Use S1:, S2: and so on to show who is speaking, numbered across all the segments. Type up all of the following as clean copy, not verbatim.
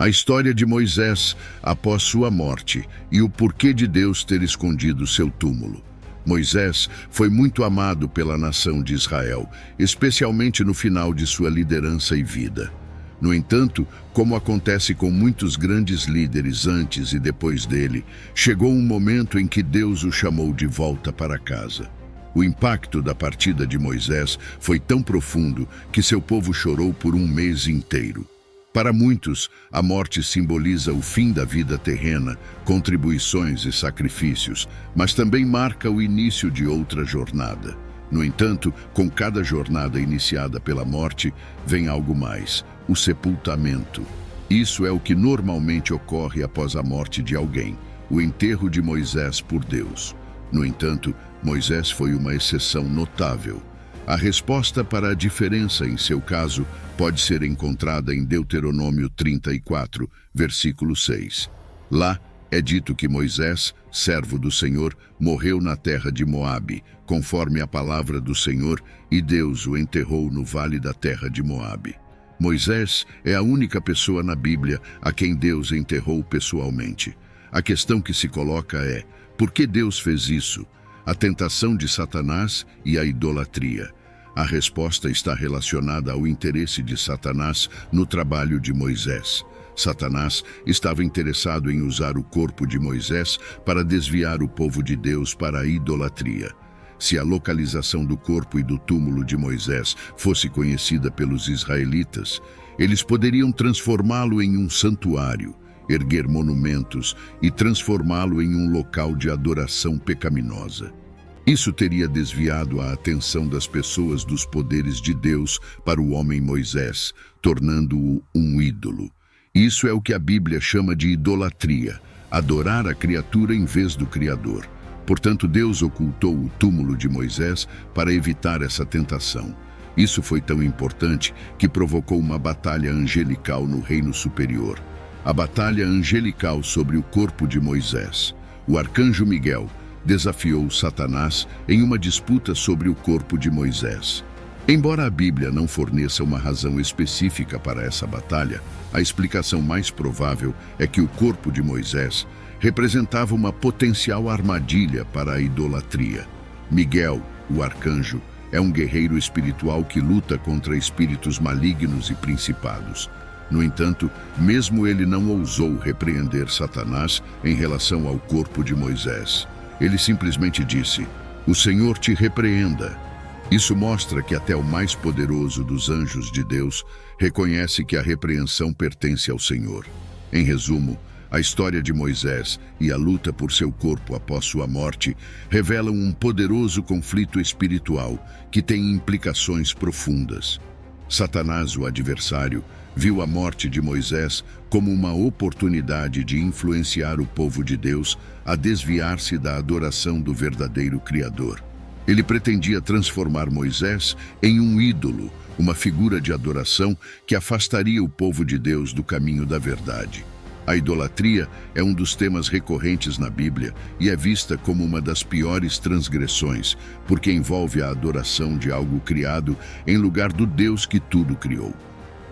S1: A história de Moisés após sua morte e o porquê de Deus ter escondido seu túmulo. Moisés foi muito amado pela nação de Israel, especialmente no final de sua liderança e vida. No entanto, como acontece com muitos grandes líderes antes e depois dele, chegou um momento em que Deus o chamou de volta para casa. O impacto da partida de Moisés foi tão profundo que seu povo chorou por um mês inteiro. Para muitos, a morte simboliza o fim da vida terrena, contribuições e sacrifícios, mas também marca o início de outra jornada. No entanto, com cada jornada iniciada pela morte, vem algo mais: o sepultamento. Isso é o que normalmente ocorre após a morte de alguém, o enterro de Moisés por Deus. No entanto, Moisés foi uma exceção notável. A resposta para a diferença em seu caso pode ser encontrada em Deuteronômio 34, versículo 6. Lá é dito que Moisés, servo do Senhor, morreu na terra de Moabe, conforme a palavra do Senhor, e Deus o enterrou no vale da terra de Moabe. Moisés é a única pessoa na Bíblia a quem Deus enterrou pessoalmente. A questão que se coloca é: por que Deus fez isso? A tentação de Satanás e a idolatria. A resposta está relacionada ao interesse de Satanás no trabalho de Moisés. Satanás estava interessado em usar o corpo de Moisés para desviar o povo de Deus para a idolatria. Se a localização do corpo e do túmulo de Moisés fosse conhecida pelos israelitas, eles poderiam transformá-lo em um santuário, erguer monumentos e transformá-lo em um local de adoração pecaminosa. Isso teria desviado a atenção das pessoas dos poderes de Deus para o homem Moisés, tornando-o um ídolo. Isso é o que a Bíblia chama de idolatria, adorar a criatura em vez do Criador. Portanto, Deus ocultou o túmulo de Moisés para evitar essa tentação. Isso foi tão importante que provocou uma batalha angelical no reino superior. A batalha angelical sobre o corpo de Moisés. O arcanjo Miguel desafiou Satanás em uma disputa sobre o corpo de Moisés. Embora a Bíblia não forneça uma razão específica para essa batalha, a explicação mais provável é que o corpo de Moisés representava uma potencial armadilha para a idolatria. Miguel, o arcanjo, é um guerreiro espiritual que luta contra espíritos malignos e principados. No entanto, mesmo ele não ousou repreender Satanás em relação ao corpo de Moisés. Ele simplesmente disse: "O Senhor te repreenda." Isso mostra que até o mais poderoso dos anjos de Deus reconhece que a repreensão pertence ao Senhor. Em resumo, a história de Moisés e a luta por seu corpo após sua morte revelam um poderoso conflito espiritual que tem implicações profundas. Satanás, o adversário, viu a morte de Moisés como uma oportunidade de influenciar o povo de Deus a desviar-se da adoração do verdadeiro Criador. Ele pretendia transformar Moisés em um ídolo, uma figura de adoração que afastaria o povo de Deus do caminho da verdade. A idolatria é um dos temas recorrentes na Bíblia e é vista como uma das piores transgressões, porque envolve a adoração de algo criado em lugar do Deus que tudo criou.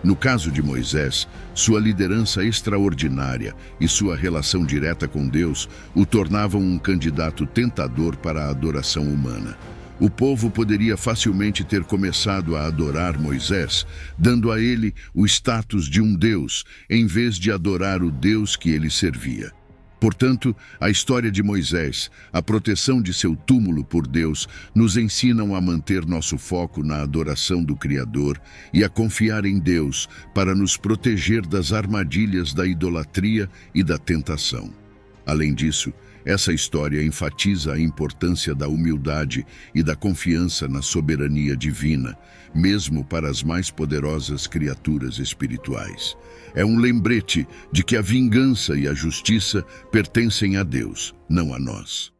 S1: No caso de Moisés, sua liderança extraordinária e sua relação direta com Deus o tornavam um candidato tentador para a adoração humana. O povo poderia facilmente ter começado a adorar Moisés, dando a ele o status de um Deus, em vez de adorar o Deus que ele servia. Portanto, a história de Moisés, a proteção de seu túmulo por Deus, nos ensinam a manter nosso foco na adoração do Criador e a confiar em Deus para nos proteger das armadilhas da idolatria e da tentação. Além disso, essa história enfatiza a importância da humildade e da confiança na soberania divina, mesmo para as mais poderosas criaturas espirituais. É um lembrete de que a vingança e a justiça pertencem a Deus, não a nós.